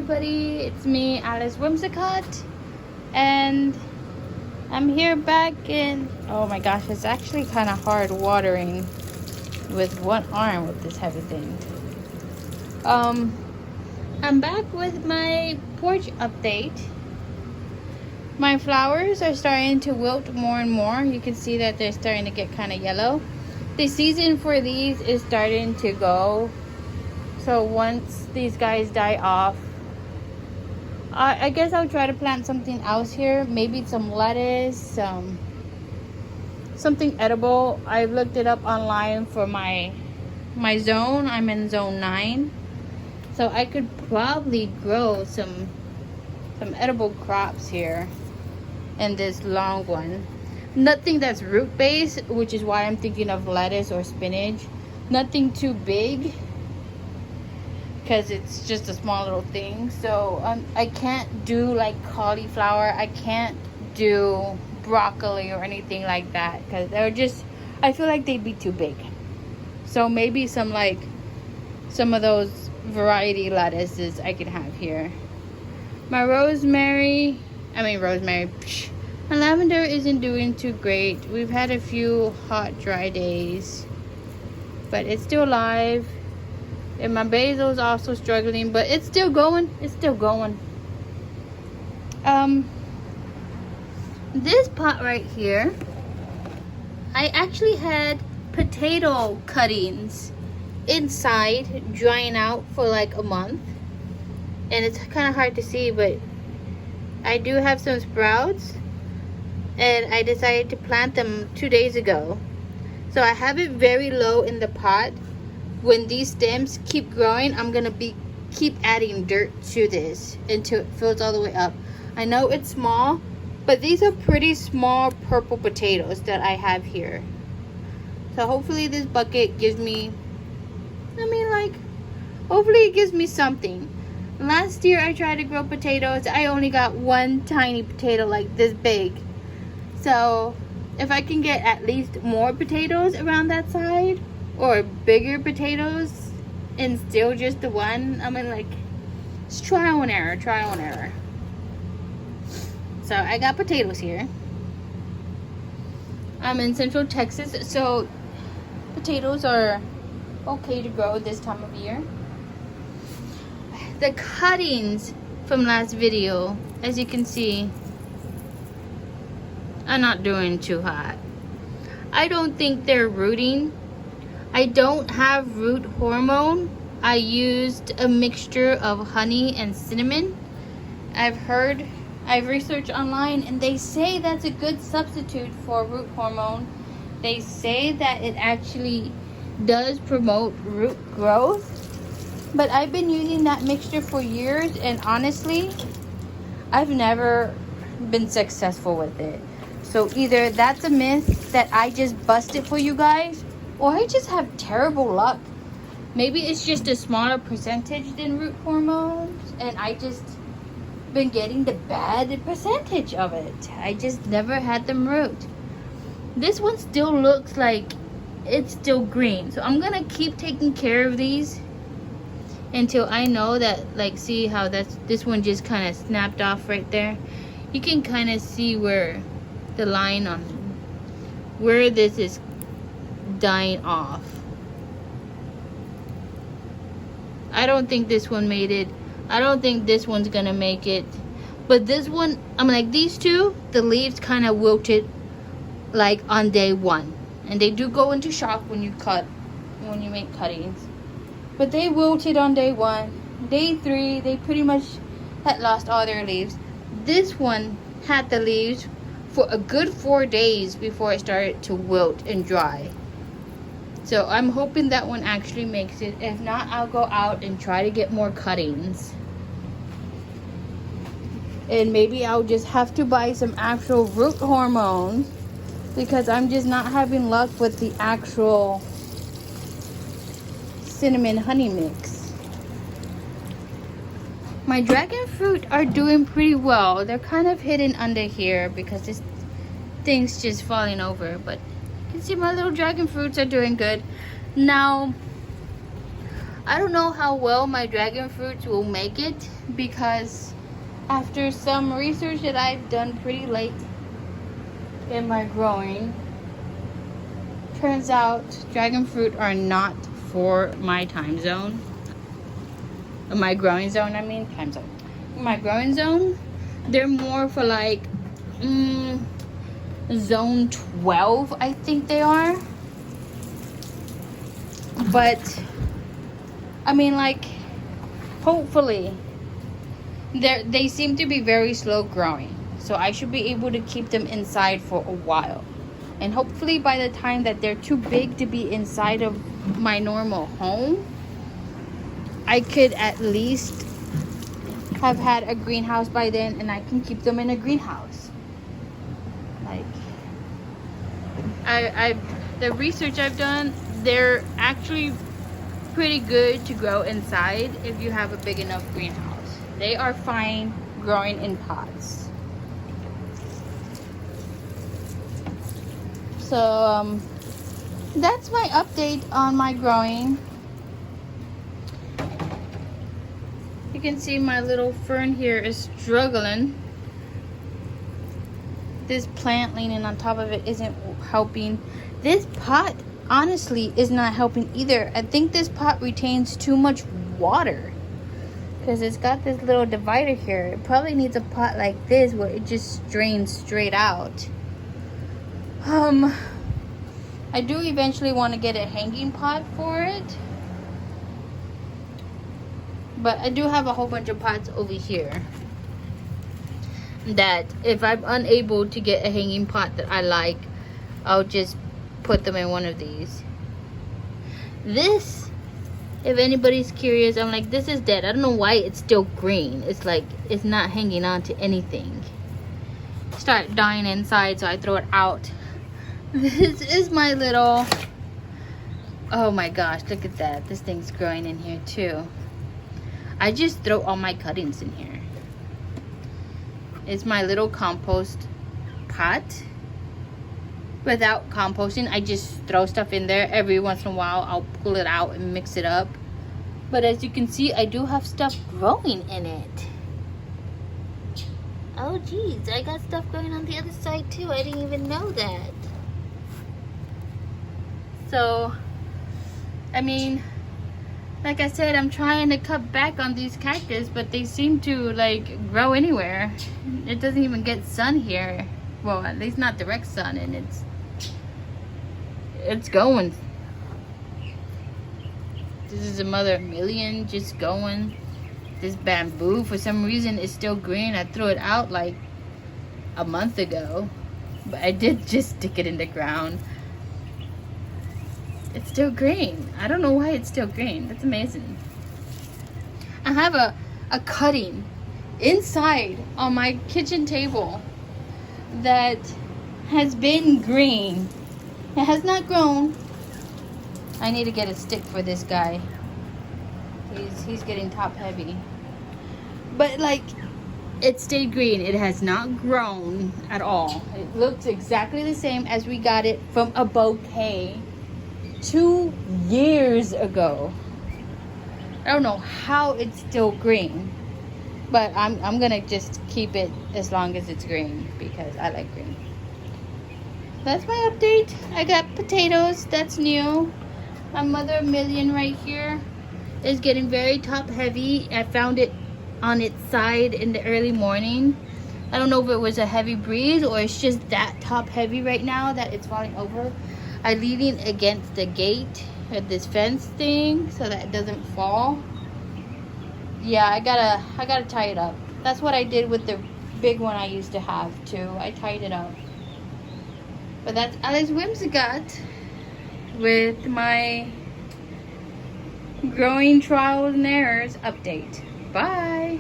everybody, it's me, Alice Whimsicott, and I'm here back in, oh my gosh, it's actually kind of hard watering with one arm with this heavy thing. I'm back with my porch update. My flowers are starting to wilt more and more. You can see that they're starting to get kind of yellow. The season for these is starting to go. So once these guys die off, I guess I'll try to plant something else here. Maybe some lettuce, something edible. I looked it up online for my zone. I'm in zone 9. So I could probably grow some edible crops here in this long one. Nothing that's root based, which is why I'm thinking of lettuce or spinach. Nothing too big, because it's just a small little thing. So I can't do like cauliflower. I can't do broccoli or anything like that, because they're just, I feel like they'd be too big. So maybe some of those variety lettuces I could have here. My rosemary, my lavender isn't doing too great. We've had a few hot, dry days, but it's still alive. And my basil is also struggling, but it's still going. It's still going. This pot right here, I actually had potato cuttings inside drying out for like a month. And it's kind of hard to see, but I do have some sprouts. And I decided to plant them 2 days ago. So I have it very low in the pot. When these stems keep growing, I'm gonna keep adding dirt to this until it fills all the way up. I know it's small, but these are pretty small purple potatoes that I have here. So hopefully this bucket gives me, hopefully it gives me something. Last year I tried to grow potatoes. I only got one tiny potato like this big. So if I can get at least more potatoes around that side, or bigger potatoes, and still just the one, it's trial and error. So I got potatoes here. I'm in Central Texas, so potatoes are okay to grow this time of year. The cuttings from last video, as you can see, are not doing too hot. I don't think they're rooting. I don't have root hormone. I used a mixture of honey and cinnamon. I've researched online, and they say that's a good substitute for root hormone. They say that it actually does promote root growth. But I've been using that mixture for years, and honestly, I've never been successful with it. So either that's a myth that I just busted for you guys, or I just have terrible luck. Maybe it's just a smaller percentage than root hormones, and I just been getting the bad percentage of it. I just never had them root. This one still looks like it's still green. So I'm gonna keep taking care of these until I know that, see how this one just kind of snapped off right there. You can kind of see where the line on where this is dying off. I don't think this one made it. I don't think this one's gonna make it. But this one, these two, the leaves kind of wilted on day 1. And they do go into shock when you make cuttings. But they wilted on day 1. Day 3, they pretty much had lost all their leaves. This one had the leaves for a good 4 days before it started to wilt and dry. So I'm hoping that one actually makes it. If not, I'll go out and try to get more cuttings. And maybe I'll just have to buy some actual root hormones, because I'm just not having luck with the actual cinnamon honey mix. My dragon fruit are doing pretty well. They're kind of hidden under here because this thing's just falling over, but you can see my little dragon fruits are doing good. Now I don't know how well my dragon fruits will make it, because after some research that I've done pretty late in my growing, turns out dragon fruit are not for my time zone. My growing zone, I mean, time zone. My growing zone, they're more for like zone 12, I think they are. But I mean, like, hopefully they seem to be very slow growing, so I should be able to keep them inside for a while. And hopefully by the time that they're too big to be inside of my normal home, I could at least have had a greenhouse by then, and I can keep them in a greenhouse. Like, the research I've done, they're actually pretty good to grow inside if you have a big enough greenhouse. They are fine growing in pots. So that's my update on my growing. You can see my little fern here is struggling. This plant leaning on top of it isn't helping. This pot honestly is not helping either. I think this pot retains too much water, because it's got this little divider here. It probably needs a pot like this where it just drains straight out. I do eventually want to get a hanging pot for it, but I do have a whole bunch of pots over here that if I'm unable to get a hanging pot that I like, I'll just put them in one of these. This, if anybody's curious, I'm like, this is dead. I don't know why it's still green. It's like it's not hanging on to anything. Start dying inside, so I throw it out. This is my little, oh my gosh, look at that. This thing's growing in here too. I just throw all my cuttings in here. It's my little compost pot. Without composting, I just throw stuff in there. Every once in a while I'll pull it out and mix it up. But as you can see, I do have stuff growing in it. Oh geez, I got stuff growing on the other side too. I didn't even know that. So, I mean, like I said, I'm trying to cut back on these cactus, but they seem to like grow anywhere. It doesn't even get sun here. Well, at least not direct sun, and it's going. This is a mother million just going. This bamboo, for some reason, is still green. I threw it out like a month ago, but I did just stick it in the ground. It's still green. I don't know why it's still green. That's amazing. I have a cutting inside on my kitchen table that has been green. It has not grown. I need to get a stick for this guy. He's getting top heavy. But like, it stayed green. It has not grown at all. It looks exactly the same as we got it from a bouquet 2 years ago. I don't know how it's still green, but I'm gonna just keep it as long as it's green because I like green. That's my update. I got potatoes. That's new. My mother million right here is getting very top heavy. I found it on its side in the early morning. I don't know if it was a heavy breeze or it's just that top heavy right now that it's falling over. I'm leaning against the gate or this fence thing so that it doesn't fall. Yeah, I gotta tie it up. That's what I did with the big one I used to have too. I tied it up. But that's Alice Whimsicott with my growing trials and errors update. Bye.